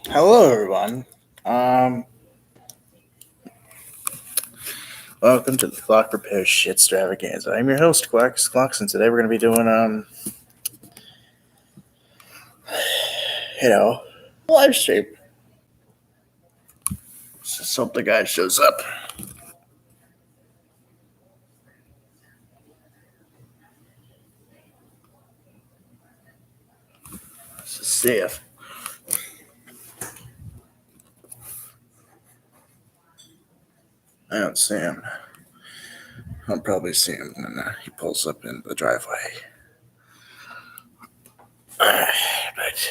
Hello, everyone. Um, Welcome to the Clock Repair Shitstravaganza. I'm your host, Clocks, and today we're going to be doing live stream. Just hope the guy shows up. Let's just see if I don't see him. I'll probably see him when he pulls up in the driveway. But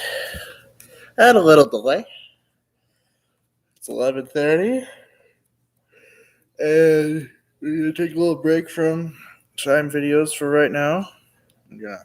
I had a little delay. It's 11:30, and we're gonna take a little break from time videos for right now. Yeah.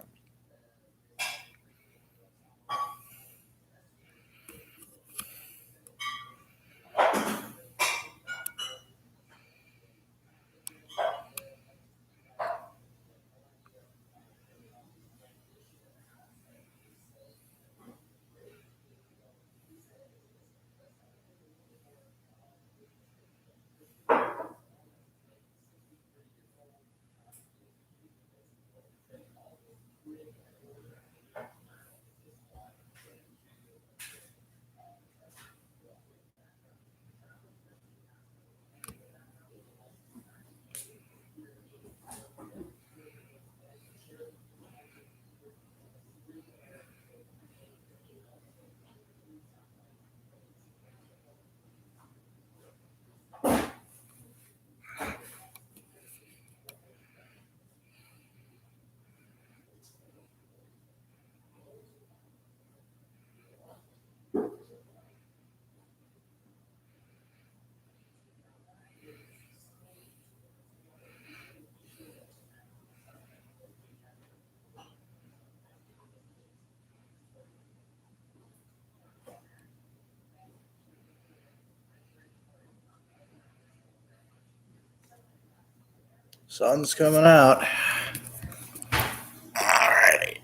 Sun's coming out. Alrighty.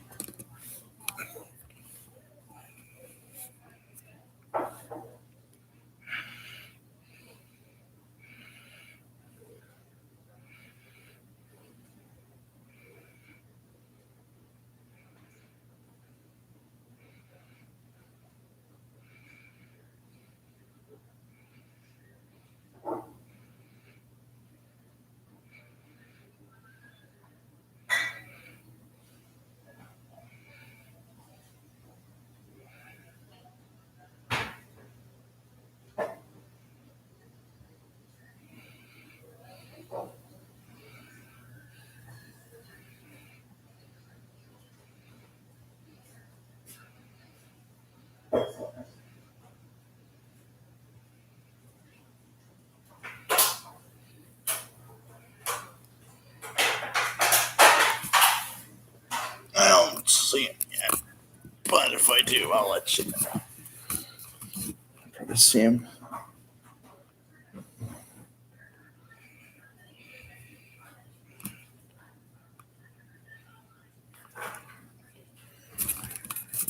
I don't see him yet, but if I do, I'll let you know. I'll probably see him.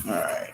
All right.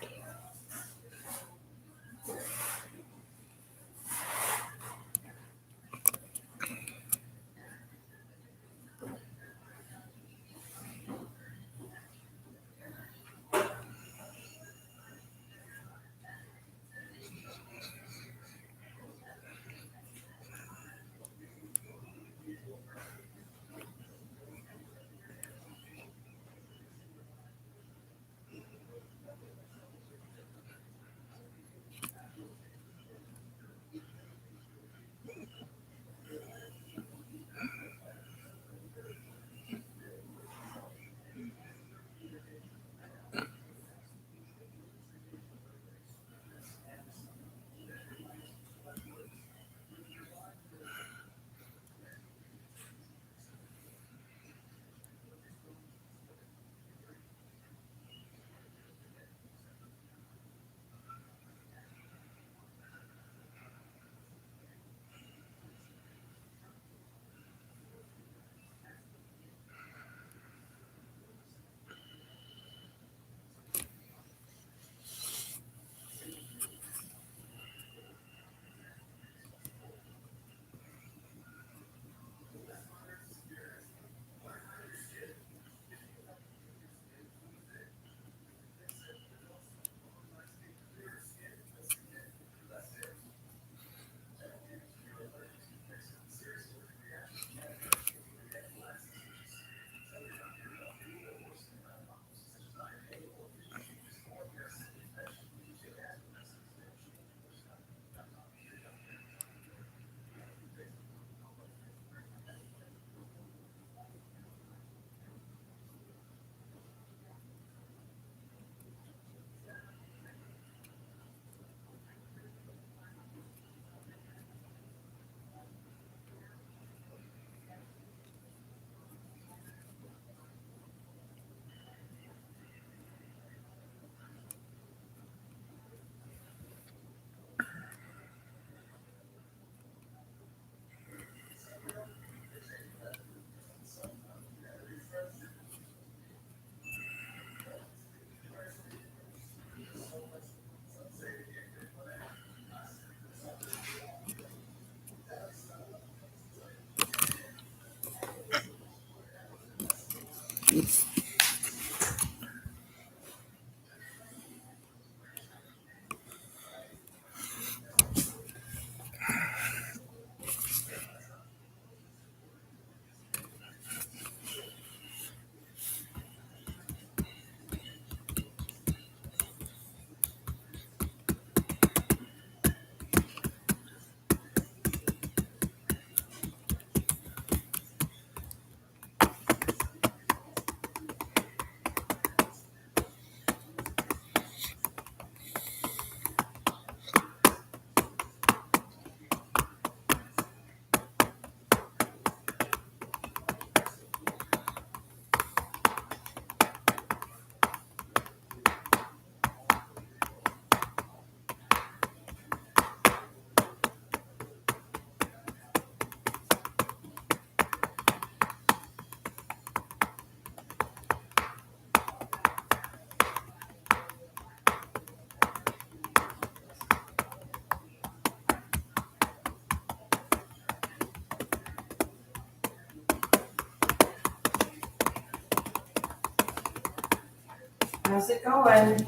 How's it going?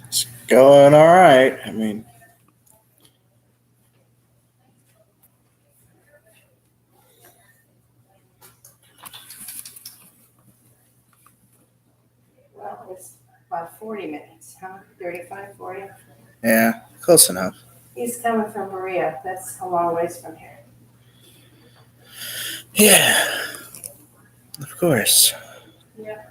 It's going all right. I mean, Well, it's about 40 minutes, huh? 35, 40. yeah, close enough. He's coming from Maria. That's a long ways from here. Yeah, of course. Yeah.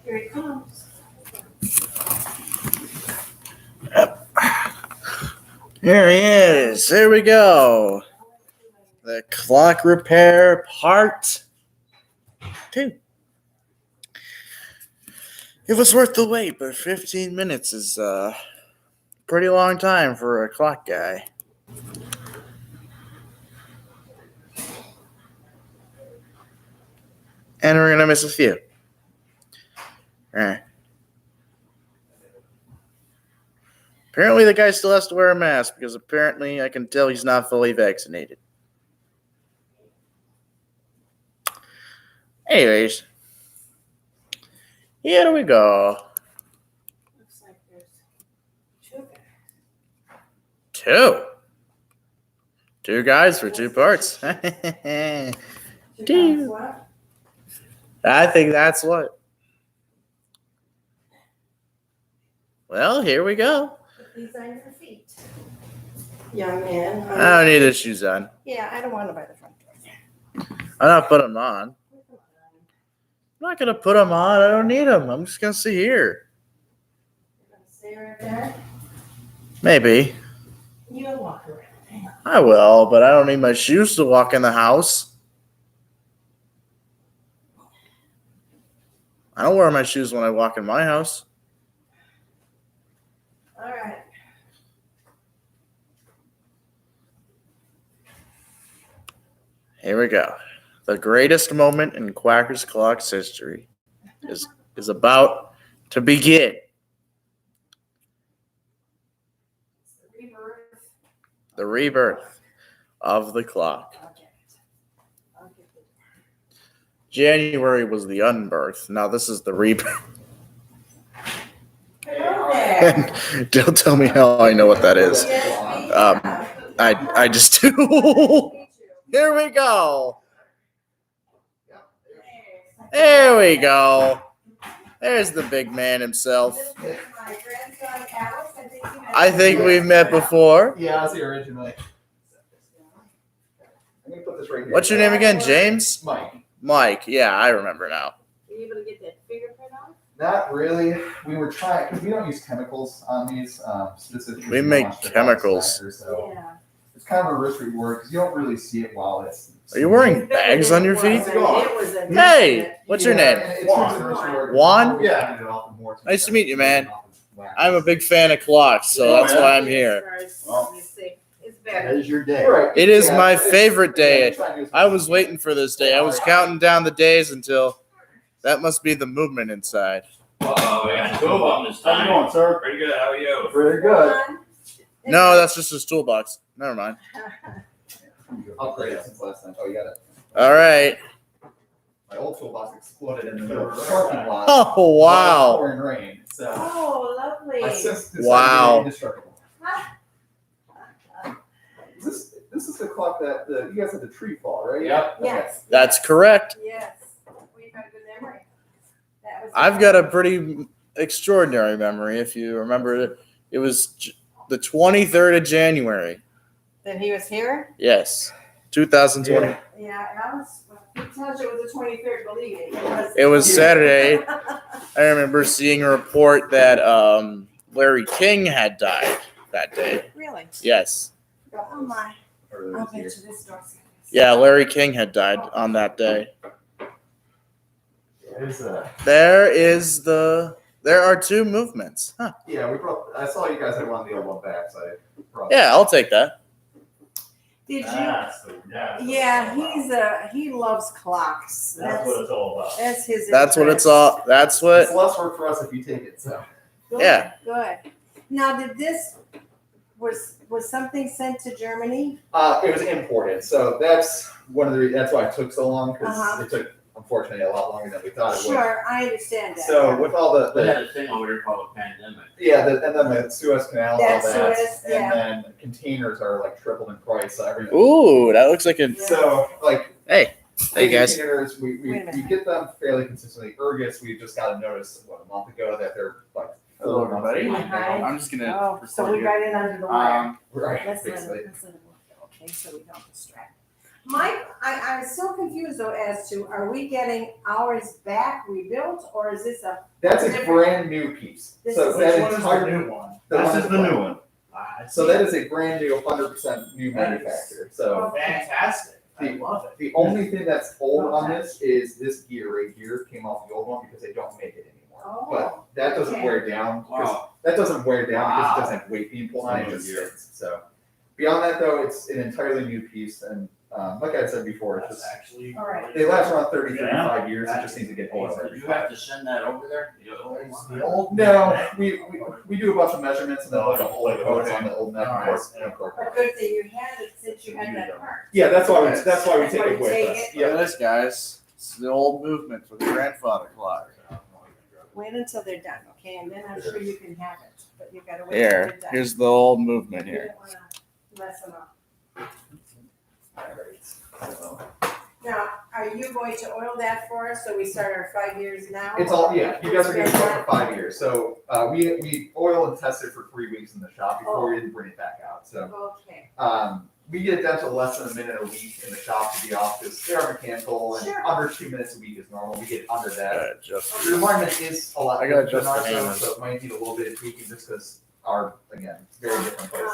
Here it comes. Here he is. There we go. The clock repair part 2. It was worth the wait, but 15 minutes is a pretty long time for a clock guy. And we're going to miss a few. All right. Apparently the guy still has to wear a mask because apparently I can tell he's not fully vaccinated. Anyways, here we go. Looks like there's 2 guys. 2. 2 guys for 2 parts. 2 guys Dude. what? I think that's what. Well, here we go. Put these on your feet. Young man. I don't need the shoes on. Yeah, I don't want to buy the front door. I'm not putting them on. I'm not going to put them on. I don't need them. I'm just going to sit here. You're going to stay right there? Maybe. You'll walk around. Hang on. I will, but I don't need my shoes to walk in the house. I don't wear my shoes when I walk in my house. All right. Here we go. The greatest moment in Quackers Clock's history is about to begin. The rebirth of the clock. I'll get it. I'll get it. January was the unbirth. Now this is the rebirth. Hello there. And don't tell me how I know what that is. I just do. Here we go. There we go. There's the big man himself. This is my grandson, Alex. I think we've met before. Yeah, I was here originally. I'm gonna put this right here. What's your name again? James? Mike. Mike. Yeah, I remember now. Were you able to get that fingerprint off? Not really. We were trying because we don't use chemicals on these specifically. We make launched it chemicals. on the stacker, so Yeah. it's kind of a risk reward because you don't really see it while it's. Are you wearing bags on your feet? Hey, what's your name? Juan? Yeah. Nice to meet you, man. I'm a big fan of clocks, so that's why I'm here. It's better. That is your day. Right. It is Yeah, my it's- favorite day. yeah, I was waiting for this day. I was counting down the days until that must be the movement inside. Uh-oh, we got 2 of them this How's it time. going, sir? Pretty good, how are you? Very good. No, that's just his toolbox. Never mind. Upgrade it since last time. Oh, you got it. All right. My old toolbox exploded in the middle of the parking lot. Oh, wow. Pouring rain. So Oh, lovely. I since decided Wow. to be indestructible. This is the clock that you guys had the tree fall, right? Yep. Yes. That's correct. Yes. We've got a good memory. That was I've got a pretty extraordinary memory. If you remember, it was the 23rd of January. That he was here? Yes, 2020. Yeah. Yeah, Alice. He tells you it was the 23rd, believe me. It was Saturday. I remember seeing a report that Larry King had died that day. Really? Yes. Oh, my. Earlier I'll this bet year. you this door's gonna be- Yeah, Larry King had died on that day. It is, There are 2 movements. Huh. yeah, we brought. I saw you guys had one of the old one back, so I brought. Yeah, I'll take that. Did you? Yeah. Yeah, he loves clocks. That's what it's all about. That's his. That's what it's interest. all. That's It's what. less work for us if you take it. So Good, Yeah. Good. Now, did this was something sent to Germany? it was imported. So that's one of the. That's why it took so long because Uh-huh. it took unfortunately a lot longer than we thought it would. Sure, I understand that. So with all We the had a thing over here called a pandemic. yeah, and then the Suez Canal, and all That's that, Suez, and yeah. then containers are like tripled in price. So everything. Ooh, that looks like a. So like Hey, hey guys. containers, we Wait a minute. get them fairly consistently. Ergus, we just got a notice a month ago that they're like. Hello, everybody. Hi. I'm just gonna. Oh, so we got in under the wire. Right, Let's let basically. him work. Okay, so we don't distract. I was so confused though as to, are we getting ours back rebuilt or is this a? That's a different- brand new piece. This So is- that Which one is entire the new one? the This one is at the front. new one. So that is a brand new, 100% new manufacturer. So Fantastic. I love it. the only thing that's old on this is this gear right here came off the old one because they don't make it anymore. Oh, But that doesn't okay. wear down because Wow. that doesn't wear down because Wow. it doesn't have weight being pulled on it. It just Yeah. sits. So beyond that though, it's an entirely new piece, and like I said before, it's That's just actually. All right. they last around 30, Yeah. 35 years. It just needs to get oiled Did every you time. have to send that over there? The old. No, we do a bunch of measurements and then Oh, like a whole okay. codes on the old neck All board. right. A good thing you had it since you had that part. Yeah, that's why we That's take why it you with take us. it. Look at Yeah. this, guys. It's the old movement for the grandfather clock. Wait until they're done, okay, and then I'm sure you can have it, but you gotta wait till Here, they're done. here's the old movement You here. don't wanna mess them up. So, Now, are you going to oil that for us, so we start our 5 years now? it's all, yeah, you guys are gonna go for 5 years. So, we oil and test it for 3 weeks in the shop before we didn't bring it back out. So, Okay, we get it down to less than a minute a week in the shop to be off because they are mechanical and Sure. under 2 minutes a week is normal. We get under that. Just The requirement is a lot I got different than just the ours, hammers. so it might need a little bit of tweaking just because our, again, very different places.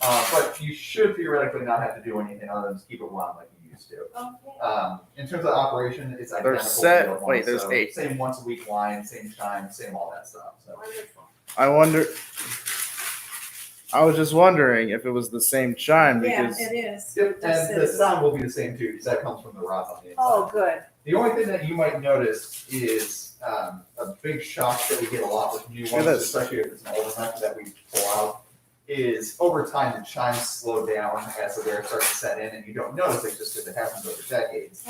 uh-huh, But you should theoretically not have to do anything other than just keep it wound like you used to. okay. In terms of operation, it's identical. set- to the other wait, one, there's so 8. Same once a week line, same time, same all that stuff. So Wonderful. I wonder. I was just wondering if it was the same chime Yeah, because it is. yep, It just and the says- sound will be the same too, because that comes from the rods on the inside. Oh, good. The only thing that you might notice is a big shock that we get a lot with new Look ones, at this. especially if it's an older method that we pull out. Is over time the chimes slow down as the wear starts to set in, and you don't notice it just because it happens over decades.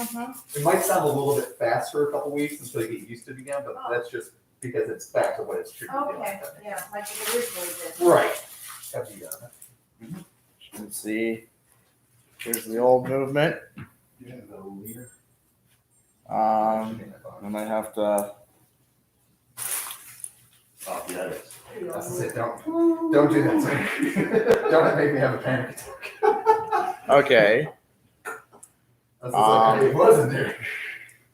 It might sound a little bit fast for a couple weeks until you get used to it again, but Oh. that's just because it's back to what it should be doing. Okay, yeah, like it originally did. Right. Have you done it? let's see. Here's the old movement. And I have to. Oh, yeah, it is. That's it. Don't do that to me. Don't make me have a panic attack. Okay. That's just like, it wasn't there.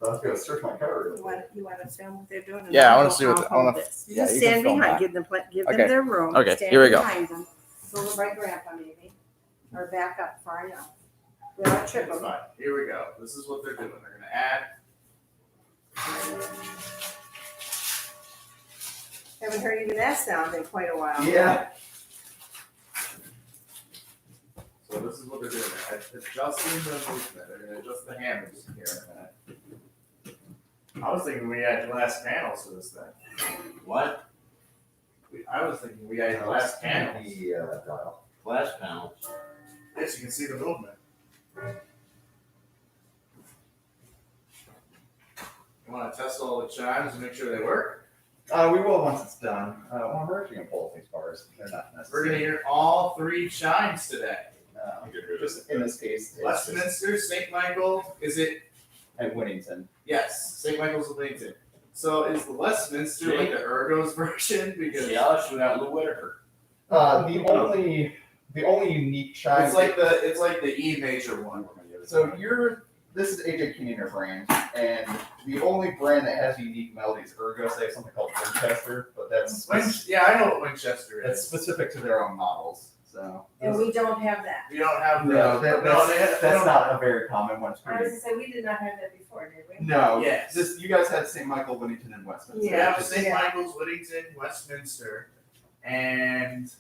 I was gonna search my car. You want to film what they're doing? Yeah, I wanna I'll see what I'll the- I wanna- hold this. yeah, Just you can stand film behind, that. give them Okay. their room. Okay, Stand here we go. behind them. Go by grandpa maybe, or back up far enough. We don't trip That's them. fine. Here we go. This is what they're doing. They're gonna add. Haven't heard even that sound in quite a while. Yeah. So this is what they're doing. They're adjusting the movement. They're gonna adjust the hammers here in a minute. I was thinking we had glass panels for this thing. What? I was thinking we had glass panels. The dial. Glass panels? Yes, you can see the movement. You want to test all the chimes and make sure they work? We will once it's done. Well, we're actually gonna pull these bars. They're not We're gonna necessary. hear all 3 chimes today. Just in this case, it's just Westminster, St. Michael, is it? at Winnington. Yes, St. Michael's of Lincoln. So is the Westminster like the Ergo's version? Because See, Alex, we got Lou Whitaker. The only unique chime. it's like the E major one. So this is AJ Keener brand, and the only brand that has unique melodies, Ergo, they have something called Winchester, but that's Yeah, I know what Winchester that's is. specific to their own models. So And we don't have that. We don't have the. no, they that's don't- not a very common one. It's I was pretty. gonna say, we did not have that before, did we? No, Yes. you guys had St. Michael, Winnington, and Westminster. We have Just- St. Yeah. Michael's, Whittington, Westminster, and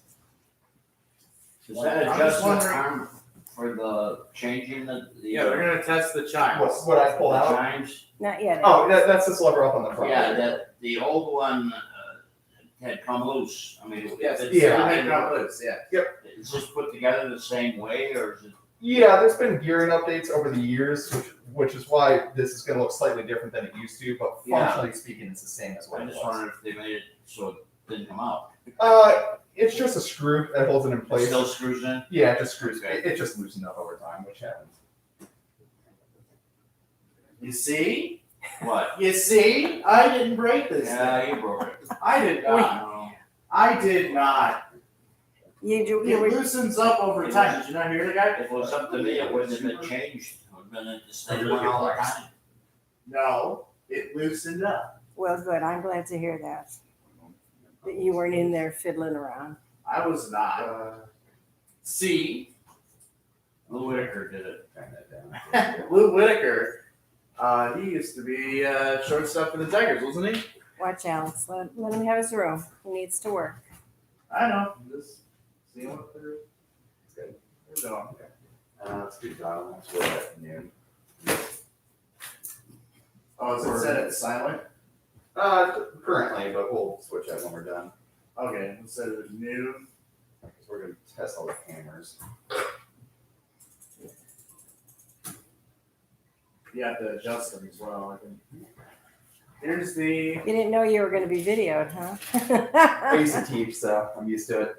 Does that I'm adjust just the wondering- arm for the changing the? yeah, they're gonna test the chimes. What I pulled the out? chimes? Not yet. Oh, that's this lever up on the front. Yeah, the old one had come loose. I mean, Yes, it's, Yeah. everything got loose, yeah. is this put together the same way, or is it? Yeah, there's been gearing updates over the years, which is why this is going to look slightly different than it used to. But Yeah. functionally speaking, it's the same as what I it just was. wondered if they made it so it didn't come out. It's just a screw that holds it in It place. still screws in? Yeah, it just screws. Okay. It just loosened up over time, which happens. You see? What? You see? I didn't break this Yeah, thing. you broke it. I did not. I did not. It were, loosens up over time. Did you not hear the guy? If it was up to me, it wouldn't have been changed, it would have been the same one all the time. No, it loosened up. well, good, I'm glad to hear that. That you weren't in there fiddling around. I was not. See, Lou Whitaker did it. Turn that down. Lou Whitaker, he used to be shortstop for the Tigers, wasn't he? Watch Alex, let him have his room, he needs to work. I know. I'm just seeing what they're doing. Let's do Donald. That's what at noon. Oh, is it set at silent? Currently, but we'll switch that when we're done. Okay, it said it was noon. Because we're gonna test all the cameras. You have to adjust them as well. I think. Here's the. You didn't know you were gonna be videoed, I huh? used to teach, so I'm used to it.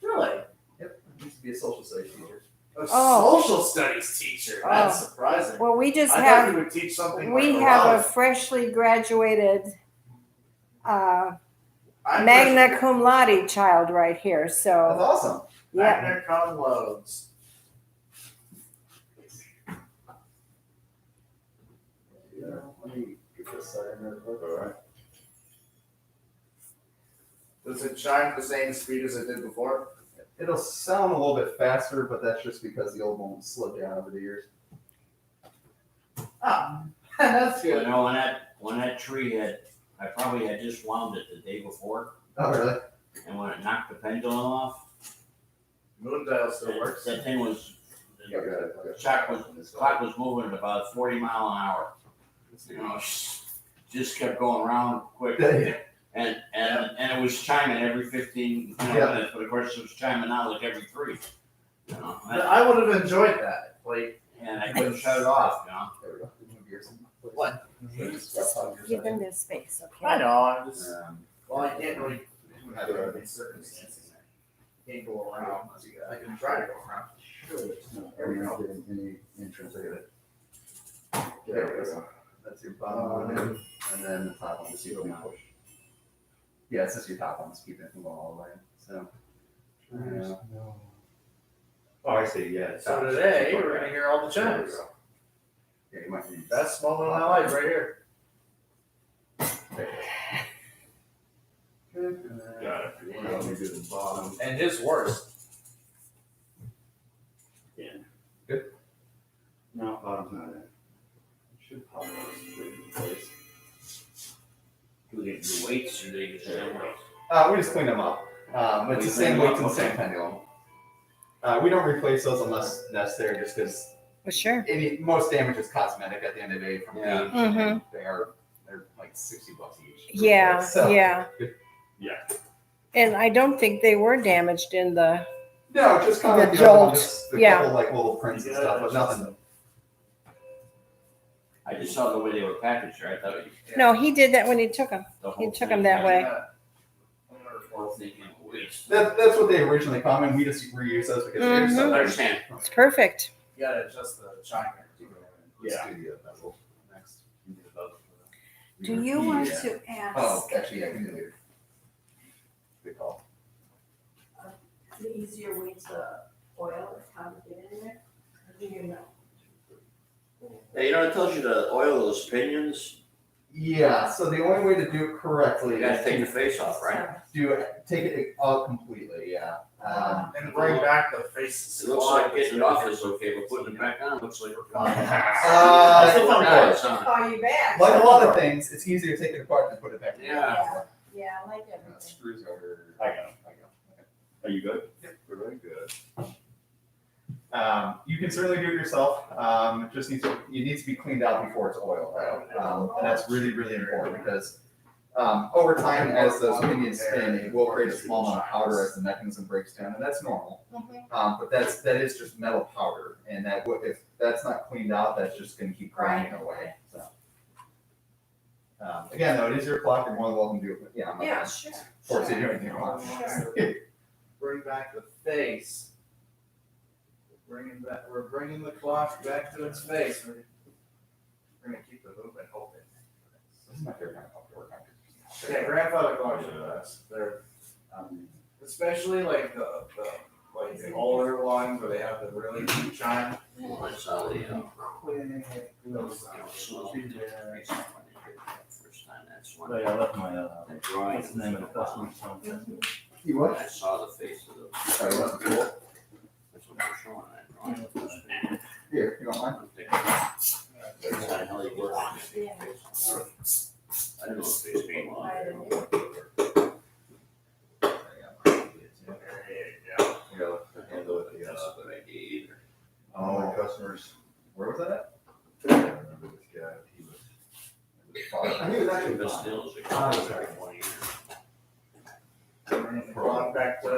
Really? Yep, I used to be a social studies teacher. A Oh. social studies teacher. That's surprising. Well, we just I thought have, you would teach something. we like have a Morales. freshly graduated, I'm magna cum laude child right here, That's so, awesome. yeah. Magna cum loads. Yeah, let me get this started real quick. All right. Does it chime the same speed as it did before? It'll sound a little bit faster, but that's just because the old one slowed down over the years. Ah, that's You good. know, when that tree I probably had just wound it the day before, Oh, really? and when it knocked the pendulum off, Moondale still works. that thing was, Yeah, we got it. the clock was moving at about 40 mile an hour. You know, just kept going around quick. And it was chiming every 15 Yeah. minutes, but of course it was chiming out like every 3. You know, I would have enjoyed that. Like, and I couldn't shut it off, you know. There we go. Move yours. What? Give them this space, I okay? know, I'm just, Um, well, I can't really do that under these circumstances. Can't go around. I can try to go around. There we go. Any entrance, look at it. There we go. That's your bottom one, and then the top one, just you can push. Yeah, it's just your top one, just keep it from going all the way, so. Oh, I see, yeah. So today, we're gonna hear all the There we chimes. go. Yeah, you might need. Best moment of my life, right here. Got it. Let me do the bottom. And his worst. No, bottom's not in. It should pop up in place. Do they do weights or they just same weights? We just clean them up. It's the same weights and the same pendulum. We don't replace those unless necessary, just because Well, sure. most damage is cosmetic at the end of the day from Yeah. age. Mhm. They're like $60 each. Yeah, So- yeah. Yeah. And I don't think they were damaged in the, No, just kind of The like the other one, jolt, just a yeah. couple like little prints and stuff, but nothing. I just saw the way they were packaged, right? I thought no, he did that when he took them. the He whole took thing them that had way. whole thing in weights. That's what they originally come, and we just reuse those because they're Mhm. so. I understand. It's perfect. You gotta adjust the chime here. Let's do the bezel next. Do you want Yeah. to ask Oh, actually, I can do it. Good call. the easier way to oil, how to get in there? Or do you know? Hey, you know, it tells you to oil those pinions. Yeah, so the only way to do it correctly You gotta is take the to face off, right? take it out completely, yeah. And bring back the face. It looks like getting it off is okay, but putting it back on looks like. I still found Yeah, it. it's on. Call you back. Like a lot of things, it's easier to take it apart than put it back together. Yeah. Yeah, I like Uh, everything. Screws over. I got it. Okay. Are you good? We're very good. You can certainly do it yourself. It just needs to be cleaned out before it's oiled out, and that's really really important because over time, as those pinions spin, it will create a small amount of powder as the mechanism breaks down, and that's normal. But that is just metal powder, and if that's not cleaned out, that's just going to keep grinding away. So. Again, though, it is your clock. You're more than welcome to do it. Yeah, I'm not Yeah, gonna sure. force you to do anything you want. Sure. Bring back the face. We're bringing the clock back to its face. We're gonna keep the movement open. This is my favorite kind of clock to work on. Okay, grandfather clocks are the best. They're especially like the older ones where they have the really deep chime. I saw the, Quick, little sound. slow when they did that first time, that's when. Oh, yeah, I left my, That drawing. what's the name of the customer? Something. You what? I saw the face of the. Sorry, what? That's what they're showing that drawing. Here, you want mine? I'm thinking, that's how the hell you work on this. I didn't know if they being long. There you go. Yeah, handle it, That's a good idea either. all my customers, Where was that at? I don't remember this guy, he was fine. He was actually But fine. still, it's Ah, like sorry. 20 years. Going back to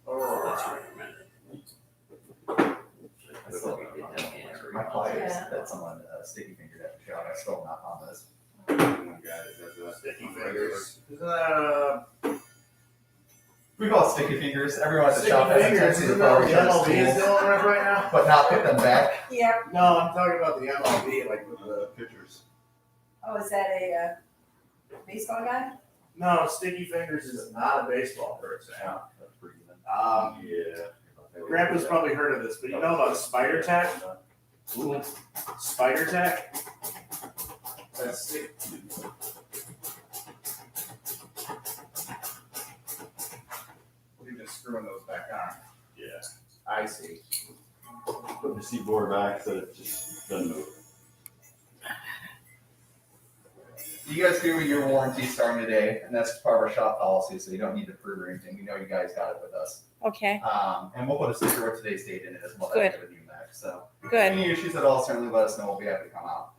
Aurora. That's recommended. I still- My pliers, that someone sticky fingered at the shop, I still not on this. Sticky fingers. Isn't that We call it sticky fingers, everyone at the sticky shop has a fingers? tendency to Isn't that throw what the each other's MLB is tools, doing right now? but not pick them back. Yep. No, I'm talking about the MLB, like with the Pictures. Oh, is that a baseball guy? no, sticky fingers is not a baseball person. Yeah, that's pretty good. Yeah. Grandpa's probably heard of this, but you know about spider tack? Spider tack? That's stick. You're just screwing those back on. Yeah. I see. Put the seatboard back so it just doesn't move. You guys do your warranty starting today, and that's part of our shop policy, so you don't need to prove or anything, you know you guys got it with us. Okay, And we'll put a sticker with today's date in it as well, Good. that's with you next, so. good. Any issues at all, certainly let us know, we'll be happy to come out,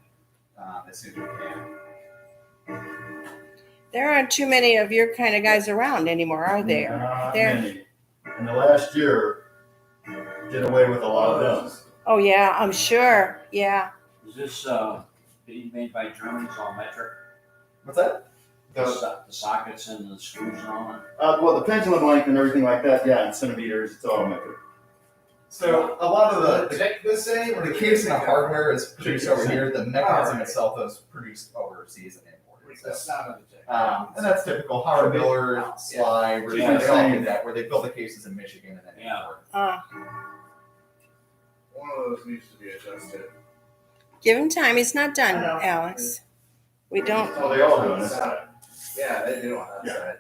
as soon as we can. There aren't too many of your kind of guys around anymore, are there? Not There. many. In the last year, did away with a lot of them. Oh, yeah, I'm sure, yeah. Is this, being made by Germans all metric? What's that? The sockets and the screws and all that? Well, the pendulum length and everything like that, yeah, in centimeters, it's all metric. So, a lot of The the, tick the same or the case and the hardware is produced over here, the mechanism itself is produced overseas and imported, The so. sound of the tick. And that's typical, Howard Miller, Sly, Ridley, Yeah. they all do that, where they build the cases in Michigan and then Yeah. import. One of those needs to be adjusted. Give him time, he's not done, I know. Alex. We don't, Well, they all do on this side. Yeah, they do on that Yeah. side.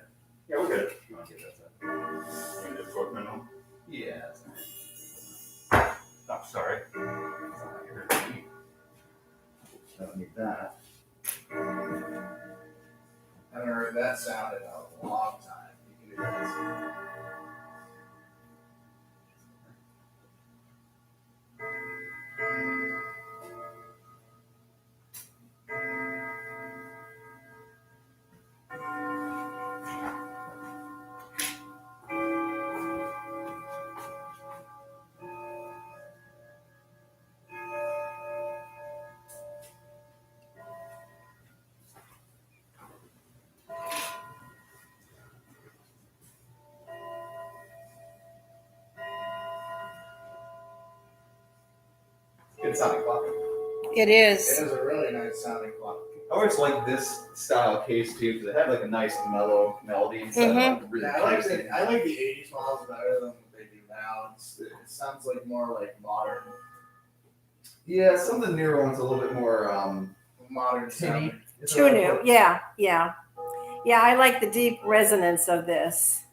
Yeah, we're good. You wanna give that to- And it's working on. Yeah. that's nice. Oh, sorry. Don't need that. I haven't heard that sound in a long time. You can do this. Good sounding clock. it It is. is a really nice sounding clock. I always like this style case too, because it had like a nice mellow melody instead of like really Yeah, I like crazy. the 80s models better than what they do now. It sounds like more like modern Yeah, some of the newer ones a little bit more tinny. tinny. Too new, yeah, yeah. Yeah, I like the deep resonance of this.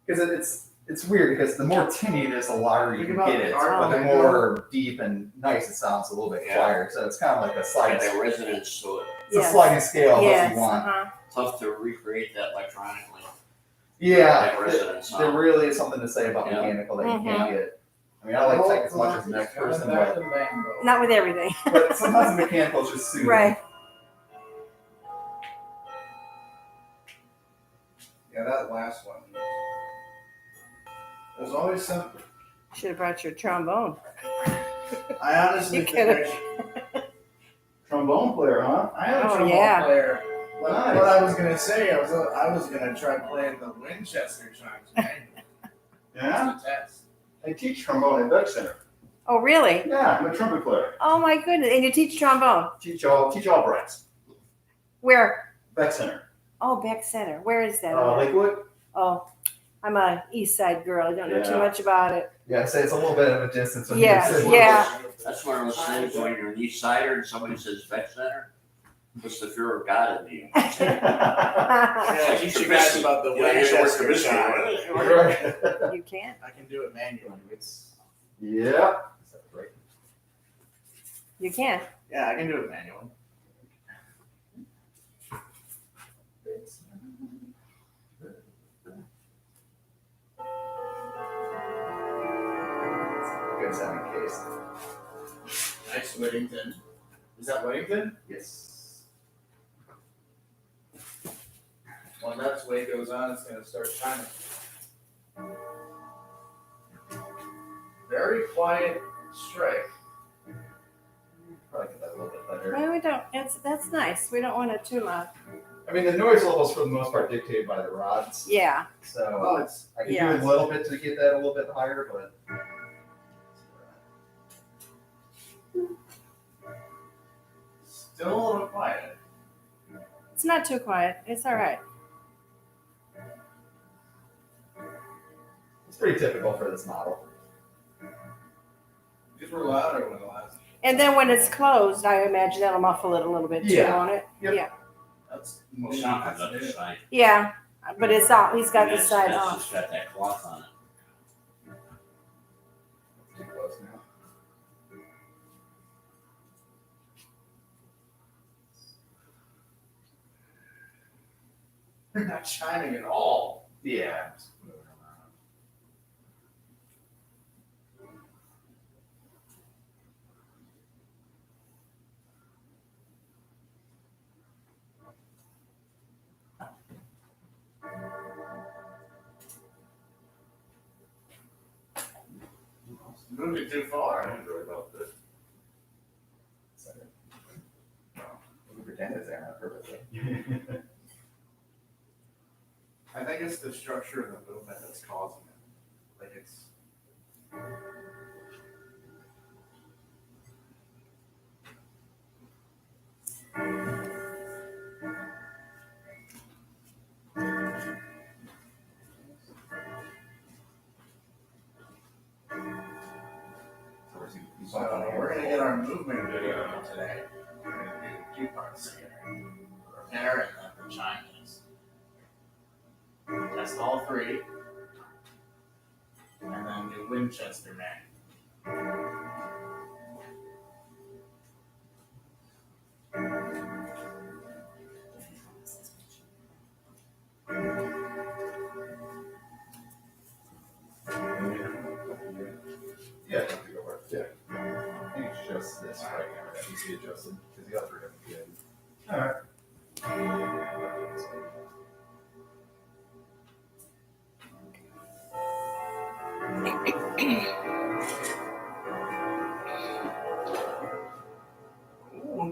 Because it's weird because the more tinny it is, the louder you Think can about get it. the art But the on more deep and nice it sounds, a little bit Yeah. quieter. So it's kind of like a sliding. Got that resonance to it. It's a Yes. sliding scale of what Yes, you want. Tough to recreate that electronically. Yeah, That resonance there sound. really is something to say about Yeah. mechanical that you Mhm. can't get. I mean, I like tech as much as the next Coming person, back but, to Mango. Not with everything. but sometimes the mechanical is just soothing. Right. Yeah, that last one. There's always something. Should have brought your trombone. I honestly You think Trombone player, huh? I am a Oh, trombone yeah. player. But Nice. what I was gonna say, I was gonna try playing the Winchester chimes. Yeah? Just a test. I teach trombone at Beck Center. Oh, really? Yeah, I'm a trumpet player. Oh, my goodness. And you teach trombone? Teach all brats. Where? Beck Center. Oh, Beck Center. Where is that? Lakewood? Oh, I'm a east side girl. I don't know too Yeah. much about it. Yeah, I say it's a little bit of a distance. When Yeah, you're yeah. That's one of those things when you're an east sider and somebody says vet center, what's the fear of God in you? Yeah, teach you guys about the Yeah, you're Winchester working shot. Right. You can't. I can do it manually. It's Yep. Is that right? You can't. yeah, I can do it manually. Good sounding case. Nice Whittington. Is that Whittington? Yes. When that weight goes on, it's gonna start shining. Very quiet strike. Probably get that a little bit better. Well, we don't. That's nice. We don't want it too loud. I mean, the noise level's for the most part dictated by the rods. Yeah. So Well, it's I can Yeah. do a little bit to get that a little bit higher, but. still a little quiet. It's not too quiet. It's all right. It's pretty typical for this model. These were louder when the last. And then when it's closed, I imagine that'll muffle it a little bit too, Yeah. won't it? Yep. Yeah. That's Well, sound comes up the side. Yeah. But it's all. He's got the That's- side that's off. just got that cloth on it. Too close now. They're not shining at all. Yeah. Just moving around. Moved it too far. I enjoy about this. We pretend it's there on purpose. I think it's the structure of the movement that's causing it. Like it's. So we're gonna get our movement video today. We're gonna do 2 parts here. Repair and then the Chinese. Test all 3. And then do Winchester man. Yeah, I think we go for it. Yeah. I think it's just this right here that needs to be adjusted because the other doesn't good. All right.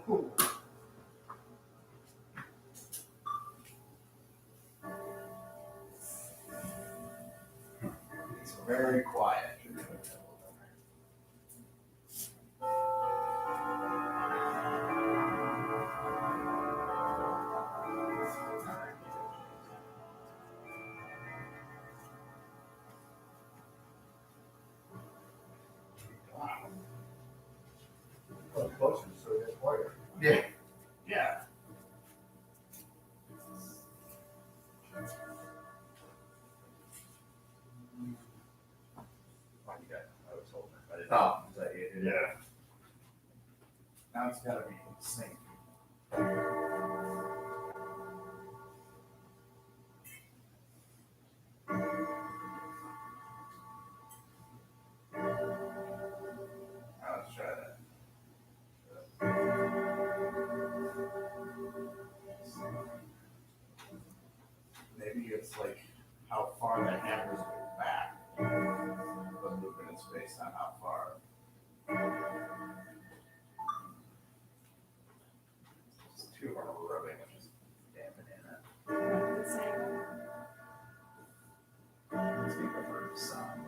Ooh. It's very quiet. Closer, so it gets quieter. Yeah. Yeah. I was holding it by the top. Is that it? Yeah. Now it's gotta be in sync. Now let's try that. Maybe it's like how far the hammers go back. The movement is based on how far. It's too hard rubbing, which is dampening it. Let's go for sound.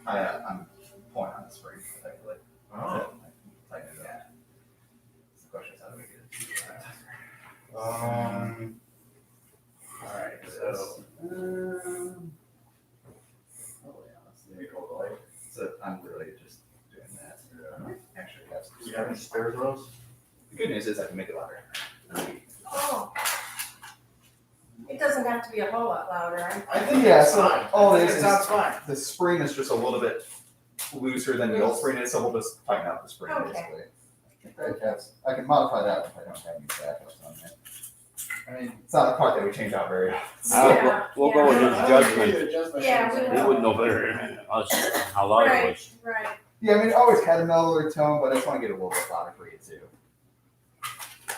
I'm pulling on the spring, effectively. Oh. Tighten it up. The question is, how do we get it? Alright, so, Maybe hold the light. So I'm really just doing that. Actually, have some. do you have any spare those? The good news is I can make it louder. Oh. It doesn't have to be a whole lot louder. I think Yeah, it's so fine. all I it think is it is- sounds fine. The spring is just a little bit looser than the old spring is, so we'll just tighten up the spring Okay. basically. I can modify that if I don't have any backups on there. I mean, It's not a part that we change out very often. Yeah, We'll go with his I don't judgment. think the judgment Yeah, is- we He would know better than us how loud it was. Right. Yeah, I mean, it always had a mellower tone, but I just want to get a little bit louder for you too.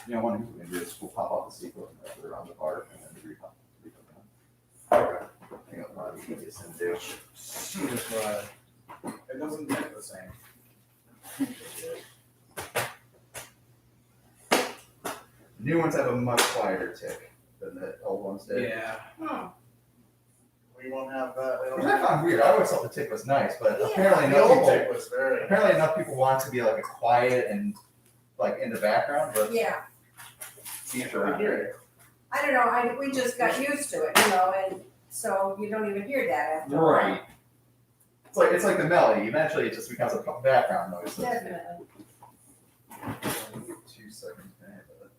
You know, one thing we can do is we'll pop off the sequel and wrap it around the part and then repop. Okay. I think that'll probably be the easiest thing to do. Just, it doesn't hit the same. New ones have a much quieter tick than the old ones did. Yeah, Hmm. we won't have that. Which I found weird. I always thought the tick was nice, but Yeah. apparently The enough old people tick was very. apparently enough people want it to be like a quiet and like in the background, but Yeah. each Sure, around. hear it. I don't know, we just got used to it, and so you don't even hear that after a while. Right. It's like the melody. Eventually, it just becomes a background noise. So to speak. Definitely. 2 seconds. Man, but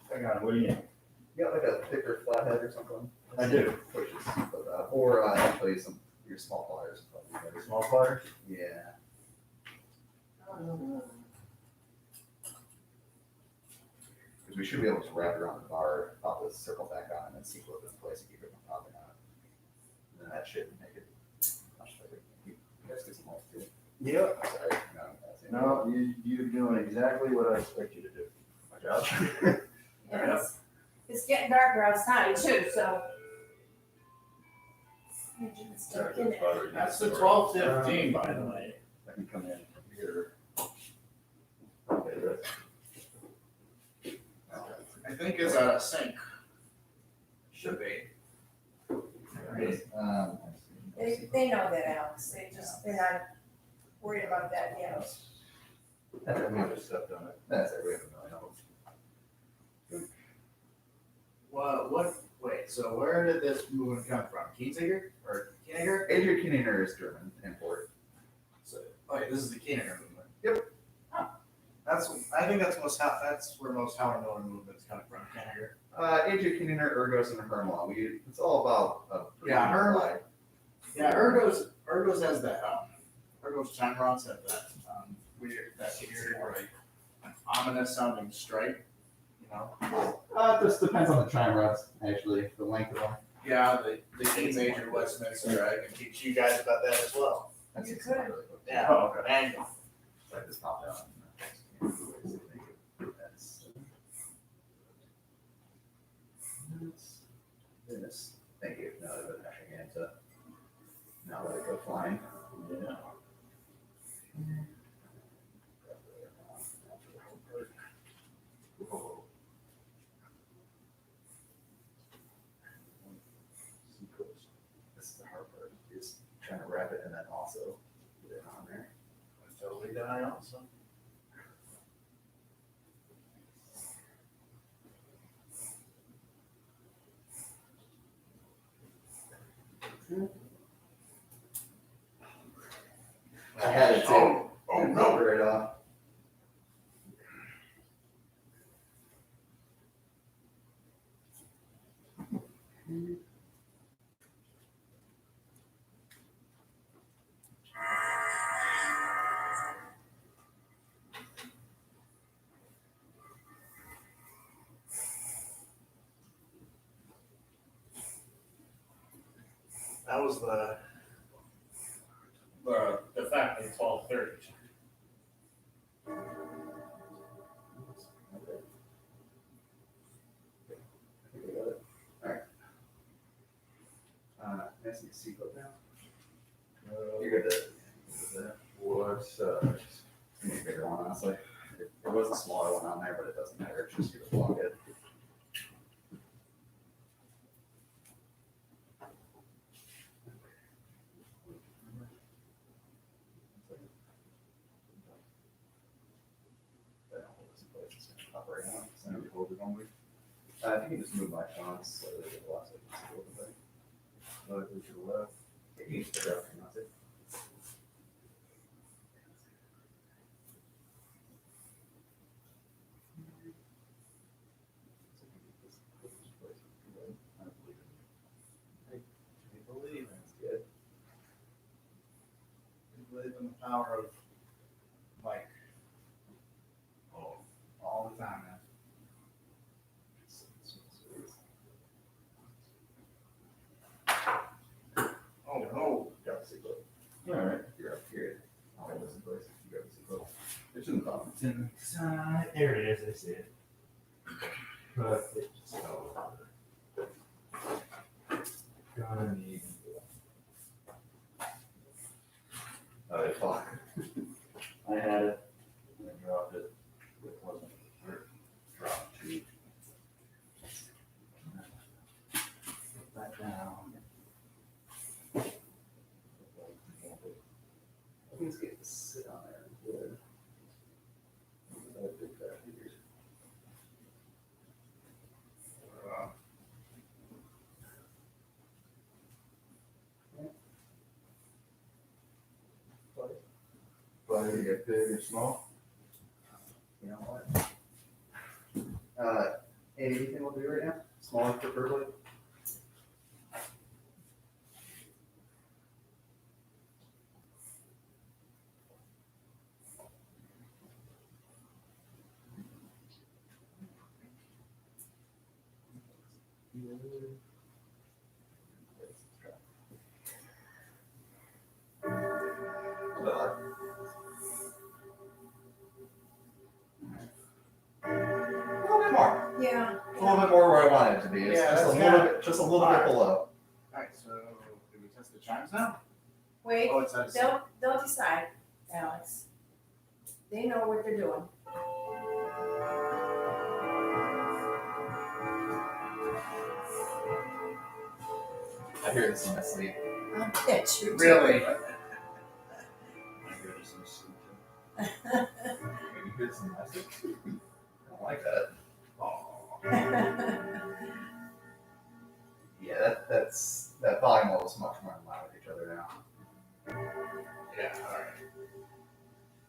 Hang on, what do you need? you got like a thicker flathead or something? I do. Pushes, or actually some your small pliers. Small pliers? Yeah. Because we should be able to wrap it around the bar, pop this circle back on, and then sequel it in place and keep it from popping out. And then that should make it much better. You guys get some light too. Yep. Sorry. No, that's it. No, you're doing exactly what I expect you to do. My job. Yeah, it's getting darker outside too, so. That's the 12:15, by the way. I can come in here. Okay, that's. I think it's out of sync. Should be. They know that, Alex, they're not worried about that yet. I just stepped on it. That's it. We have a million of them. Wait, so where did this movement come from? Kienziger or Kieniger? Adrian Kieninger is German import. So, wait, this is the Kieniger movement. Yep. Huh. I think that's where most Howard Miller movements come from, Kieniger. Adrian Kieninger, Ergos, and Hermla. It's all about Yeah, Hermla. Hermla. Yeah, Ergos has that. Ergos Chanrons have that weird, like ominous sounding stripe. You know. It just depends on the chime rods, actually, the length of them. Yeah, the King's Major Westminster. I can teach you guys about that as well. That's You just could. not really good. Yeah. Oh, okay. And So I just popped out. This. Thank you. Now that I'm actually getting to now let it go flying. Yeah. This is the hard part. Is trying to wrap it and then also put it on there. totally die also. I had it too. Oh no. Right off. That was the factory 1230. Nice and sequel now. You're good to. What's, Need a bigger one, honestly. There was a smaller one on there, but it doesn't matter. It's just gonna block it. 1 week? I think you just move my fonts so that it looks like it's a little bit. Slightly to the left. Yeah, you can just put it up and that's it. I believe That's good. in the power of Mike. Oh, all the time, man. Oh, no. Grab the seat book. Alright, You're up here. I'll hold this in place. You grab the seat book. it's in the bottom. It's in the side. There it is, I see it. Perfect. Gonna need. Oh, fuck. I had it, and I dropped it, it wasn't, or dropped too. Put that down. I think it's good to sit on there. Good. That big fat figure. But you get big or small? You know what? Anything will do right now? Smaller preferably? A little bit more. Yeah. A little bit more where I want it to be. It's Yeah, just a that's little good. bit, just a little bit below. Alright, so did we test the chimes now? Wait, Oh, it's at a they'll decide, Alex. They know what they're doing. I hear this in my sleep. I'll bet you. do. Really? I hear this in the sleep too. You hear this in my sleep? I don't like that. Oh. Yeah, that volume level is much more in line with each other now. Yeah, alright.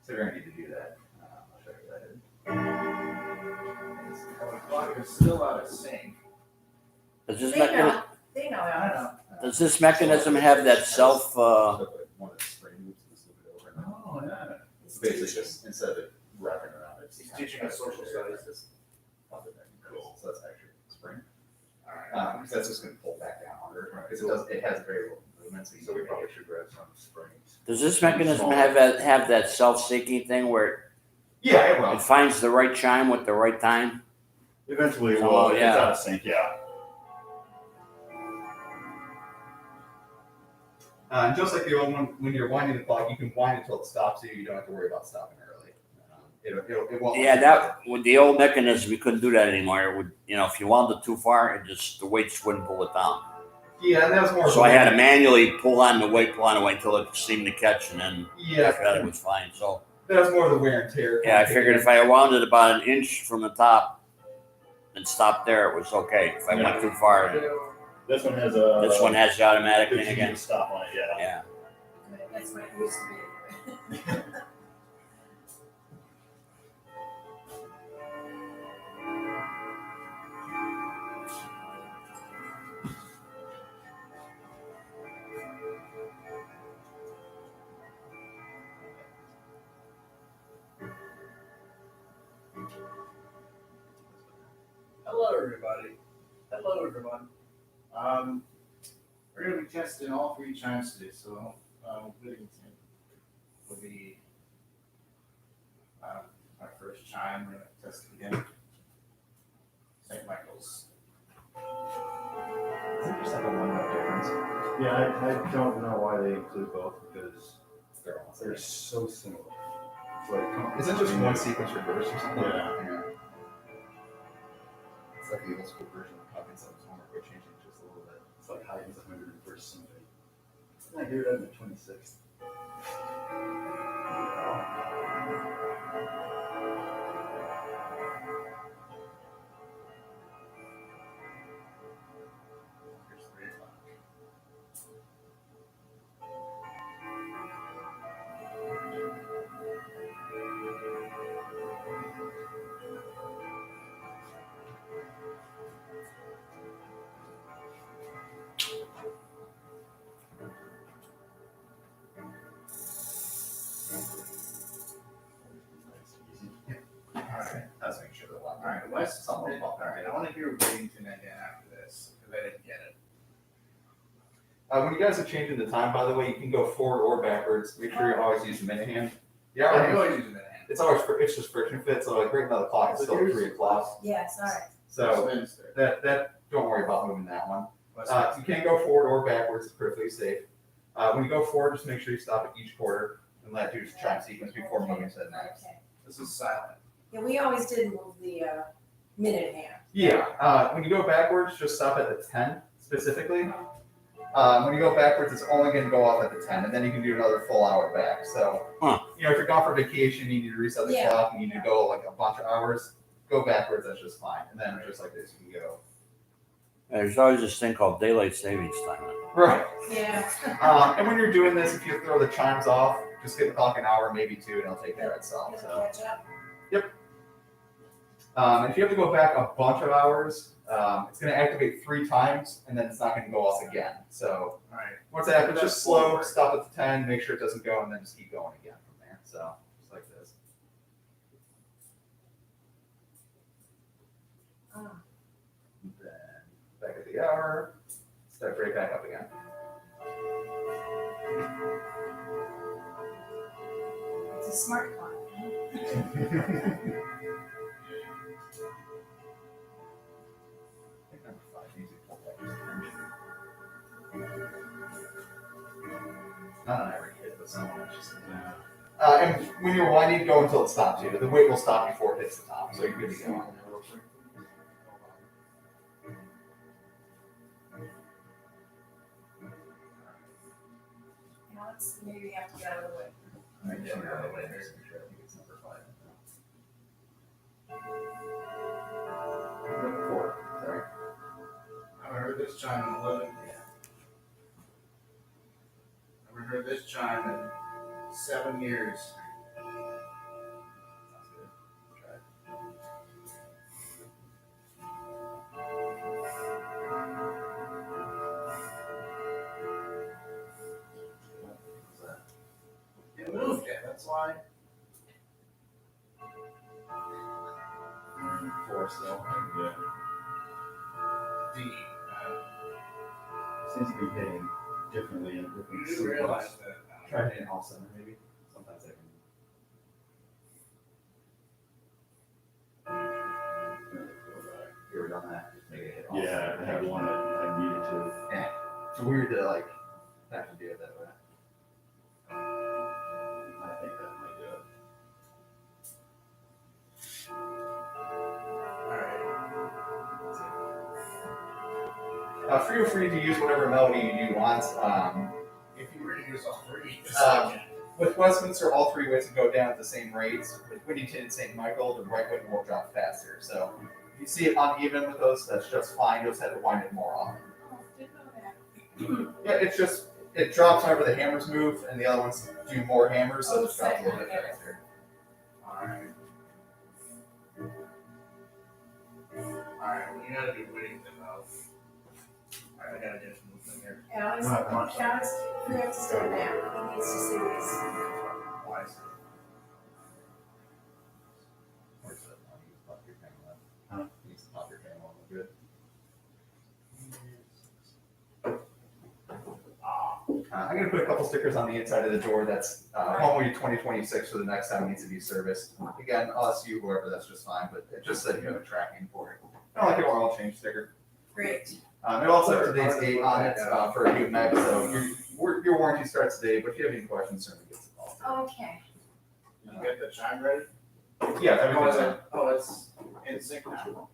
So you're gonna need to do that. I'll show you that. Well, the clock is still out of sync. Does this They mechanism, know, they know, I Alex. don't know. does this mechanism have that self, So put one of the spring loops and just loop it over. And Oh, yeah. it's basically just instead of it wrapping around it. He's teaching us social studies. Just pump it back and Cool. So that's actually spring. Alright. Because that's just gonna pull back down harder. Because it has very little movement. So So we probably should grab some springs. does this mechanism have that self-seeking thing where Yeah, it it will. finds the right chime with the right time? Eventually, Oh, well, if it's yeah. out of sync, yeah. And just like the old one, when you're winding the clock, you can wind it till it stops, so you don't have to worry about stopping early. It won't. Yeah, that, with the old mechanism, you couldn't do that anymore. It would, you wound it too far, the weights wouldn't pull it down. Yeah, and that was more. So I had to manually pull on the weight until it seemed to catch, and then Yeah, after that it was fine. So that was more of the wear and tear. yeah, I figured if I wound it about an inch from the top and stopped there, it was okay. If I went too far, This one has a. this one has the automatic thing 15 again. stop on it, yeah. Yeah. That's what it used to be anyway. Hello, everybody. Hello, everyone. We're gonna be testing all 3 chimes today, so, Whittington will be, our first chime. We're gonna test it again. St. Michael's. Just like a 1 note difference. Yeah, I don't know why they include both because They're almost they're like, so similar. It's like, is it just one sequence reversed or something? Yeah. It's like the old school version of copying something's homework, but changing it just a little bit. It's like Haydn's 101st Symphony. I hear that in the 26th. wanna hear Whittington again after this, cause I didn't get it. When you guys are changing the time, by the way, you can go forward or backwards. Make sure you always use the minute hand. Yeah, Yeah, I always use it in hand. it's always it's just friction fit. So like right now the clock is still 3 o'clock. Yes, all right. So Westminster. that don't worry about moving that one. Westminster. You can go forward or backwards. It's perfectly safe. When you go forward, just make sure you stop at each quarter and let it do its chime sequence before moving to the next. Okay. This is silent. Yeah, we always did move the minute hand. Yeah. When you go backwards, just stop at the 10 specifically. When you go backwards, it's only going to go off at the 10, and then you can do another full hour back. So, you know, if you're gone for vacation, you need to reset the Yeah. clock, and you need to go like a bunch of hours, go backwards, that's just fine. And then just like this, you can go. There's always this thing called daylight savings time. Right. Yeah. And when you're doing this, if you throw the chimes off, just get the clock an hour, maybe 2, and it'll take care of itself. So, Catch up. and if you have to go back a bunch of hours, it's going to activate 3 times, and then it's not going to go off again. So, Alright. once that happens, just slow, stop at the 10, make sure it doesn't go, and then just keep going again from there. So, just like this. Oh. Then back at the hour, start right back up again. It's a smart clock. Number 5, music pull back. Not on every hit, but some of just. And when you're winding, go until it stops you. The weight will stop before it hits the top, so you're good to go. Now let's maybe have to get out of the way. Alright, yeah, we're on the way there, so make sure I think it's number 5. Number 4, sorry. I heard this chime in 11. Never heard this chime in 7 years. Sounds good. Try it. It moved it, that's why. 4 still. Yeah. D. Seems to be hitting differently in different You do realize sequences. that. Try it in off center, maybe. Sometimes I can. You ever done that? Just make it hit off Yeah, center. I had one that I needed to. It's weird to like have to do it that way. I think that might do it. Feel free to use whatever melody you want. If you were to use all 3, With Westminster, all 3 weights will go down at the same rates. With Whittington and St. Michael, the right weight will drop faster. So if you see it uneven with those, that's just fine. You just have to wind it more often. Oh, didn't know that. Yeah, it's just, it drops whenever the hammers move, and the other ones do more hammers, so it just drops a little bit faster. Alright. Alright, well, you gotta do Whittington though. Alright, I gotta get some movement here. Alice, Not much. Alice, we have to stand down. He needs to see this. Why is it? Where's that? You can pop your camera up. Huh? You can pop your camera on, good. I'm gonna put a couple stickers on the inside of the door that's Homeweek 2026 for the next time it needs to be serviced. Again, us, you, whoever, that's just fine, but it just said you have a tracking for it. Kind of like an oil change sticker. Great. It also has today's date on it for a new mech, so your warranty starts today, but if you have any questions, certainly give us a call. Okay. Did you get the chime ready? Yeah, everyone's in. Oh, it's in sync now.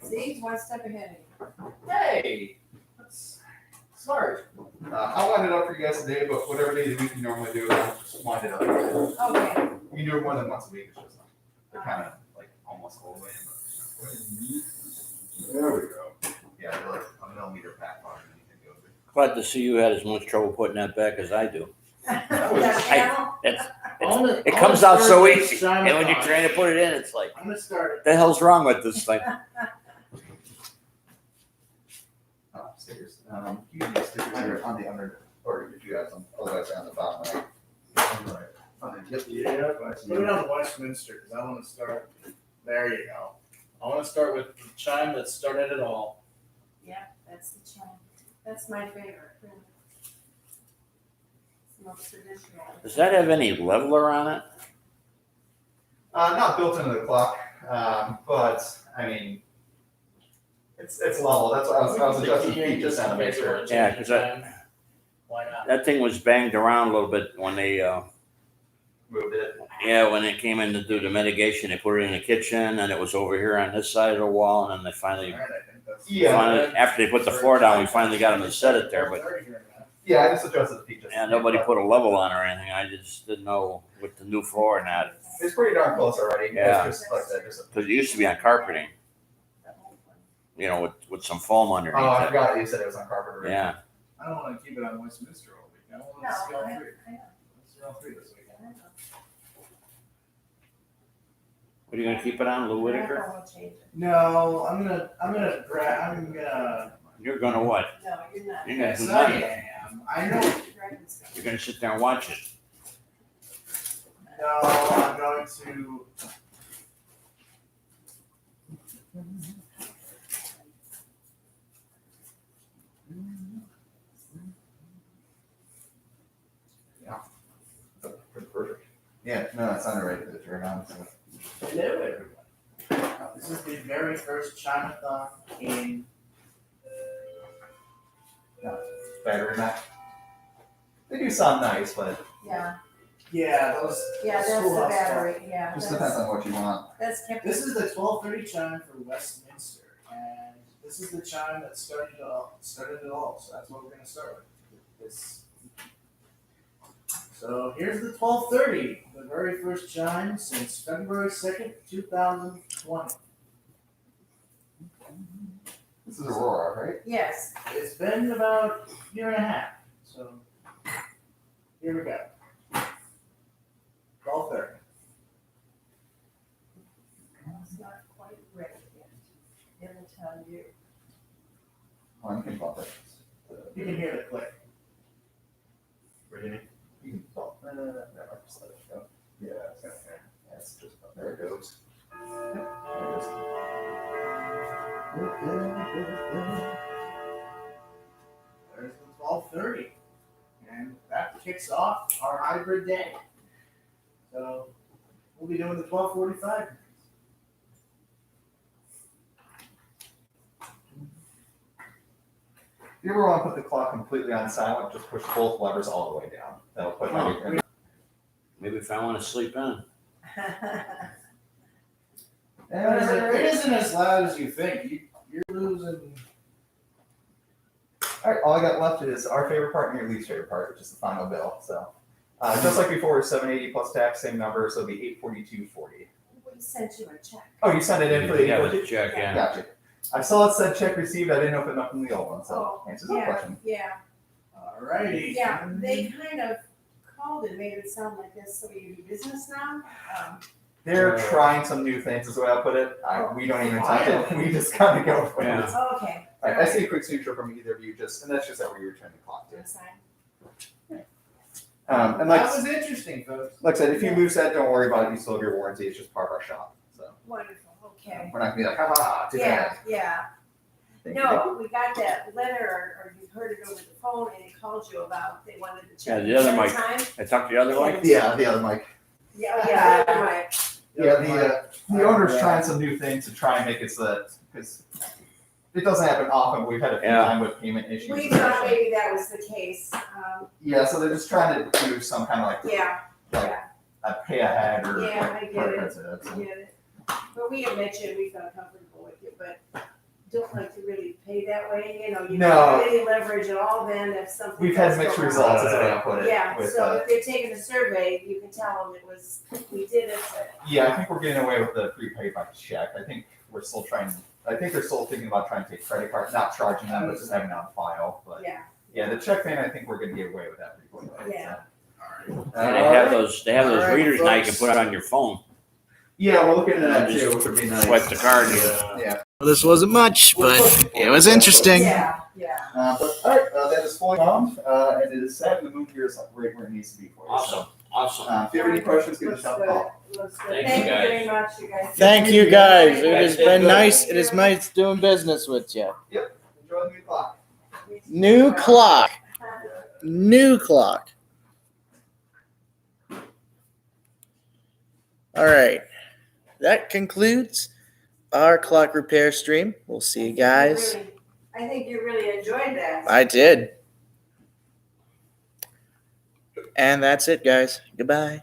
See, one step ahead of you. Hey, that's smart. I'll wind it up for you guys today, but whatever day of the week you normally do, I'll just wind it up. You Okay. can do it more than once a week, it's just they're kind of like almost all the way in, but There we go. yeah, they're like a millimeter pack on and you can go with it. Glad to see you had as much trouble putting that back as I do. That panel? It comes out so easy, and when you're trying to put it in, it's like, I'm gonna start what the hell's wrong with this thing? Oh, stickers. You can use stickers here on the under, or if you have some, otherwise they're on the bottom right. Right. Fine, yep. Yeah, put it on Westminster, because I want to start. There you go. I wanna start with the chime that started it all. Yeah, that's the chime. That's my favorite. Really. It's the most traditional. Does that have any leveler on it? Not built into the clock, but I mean, it's level. That's what I was adjusting the feet just now to make sure. Yeah, 'cause Why not? That thing was banged around a little bit when they, Moved it. yeah, when it came in to do the mitigation, they put it in the kitchen and it was over here on this side of the wall and then they finally, Alright, I think that's. Yeah. after they put the floor down, we finally got them to set it there, but Yeah, I just adjusted the feet just. yeah, nobody put a level on or anything. I just didn't know with the new floor and that, It's pretty darn close already. Yeah. It's just like that. Just because it used to be on carpeting, you know, with some foam oh, I underneath it. forgot you said it was on carpet already. Yeah, I don't wanna keep it on Westminster all week, I No, wanna see all I three, know. let's see all three this week. what are you gonna keep it on, Lou Whitaker? I won't change it. No, I'm gonna, You're gonna what? No, you're not. You're gonna yes, do I nothing. am, I know, Dragon's gonna- You're gonna sit there and watch it. no, I'm going to. Perfect. Yeah, no, it's not right to turn on. So. Hello, everyone. This is the very first Chinathon in. Battery Mac. They do sound nice, but Yeah, Yeah, those. yeah, those that's the schoolhouse battery, yeah. just that's- depends on what you want. That's kept. This is the 12:30 chime for Westminster, and this is the chime that started it all. So that's what we're gonna start with. This. So here's the 12:30, the very first chime since February 2nd, 2020. This is Aurora, right? Yes, It's been about a year and a half. So here we go. 12:30. it's not quite ready yet. It'll tell you. Oh, you can bump it. You can hear the click. You can bump. No, just let it go. Yeah, it's okay. Yeah, it's just there it goes. Yep, there it is. There's the 12:30, and that kicks off our hybrid day. So we'll be doing the 12:45. If you ever want to put the clock completely on silent, just push both levers all the way down. That'll put everything. Maybe if I wanna sleep in. It isn't as loud as you think. You're losing. All right, all I got left is our favorite part and your least favorite part, which is the final bill. So, just like before, $780 plus tax, same number, so it'll be $842.40. We sent you a check. Oh, you sent it in for the Yeah, $842? with the check, yeah. Gotcha. I saw it said check received. I didn't open up from the old one, so answers that Yeah, question. yeah, Alrighty. yeah, they kind of called and made it sound like this, so you do business now. They're trying some new things, is the way I put it. We don't even touch it. We just kind of go for it. Yeah. Oh, okay. All right, I see a quick signature from either of you, and that's just that where you return the clock to. Sign. And like That was interesting, folks. I said, if you lose that, don't worry about it. You still have your warranty. It's just part of our shop. So Wonderful, okay. we're not gonna be like, ha, too Yeah, bad. yeah. Thank you. No, we got that letter, or you heard it over the phone, and it called you about, they wanted to check. Yeah, the other every mic. time. I talked the other way? Yeah, the other mic. Yeah, yeah, the other mic. Yeah, the owner's trying some new things to try and make it so that, because it doesn't happen often, but we've had a few Yeah. times with payment issues. We thought maybe that was the case, Yeah, so they're just trying to do some kind of yeah, like a pay ahead or Yeah, like I get credit it. cards or that, I so. get it. But we had mentioned we felt comfortable with it, but don't like to really pay that way, you know, you No. don't have any leverage at all then if something. We've had does mixed go wrong. results, is the way I put it. Yeah, with, so if they're taking a survey, you can tell them it was, we did it, but yeah, I think we're getting away with the prepaid by check. I think we're still trying. I think they're still thinking about trying to take credit cards, not charging them, but just having it on file. But yeah. the check thing, I think we're gonna get away with that pretty quickly. Yeah. And they have those Alright, readers now, you can folks. put it on your phone. Yeah, we're looking at that Just too, which would be nice. Swipe the card. Yeah. This wasn't much, but it was interesting. Yeah, yeah. But all right, that is fully bound, and it is set. The move here is right where it needs to be for you. Awesome, awesome. If you have any questions, give us a shout. Looks Call. good. was good. Thank you, Thank you guys. very much, you guys. Thank you guys. It has Guys, been good. nice. It is nice doing business with you. Enjoy the new clock. New clock. New clock. All right. That concludes our clock repair stream. We'll see you guys. I think you really enjoyed that. I did. And that's it, guys. Goodbye.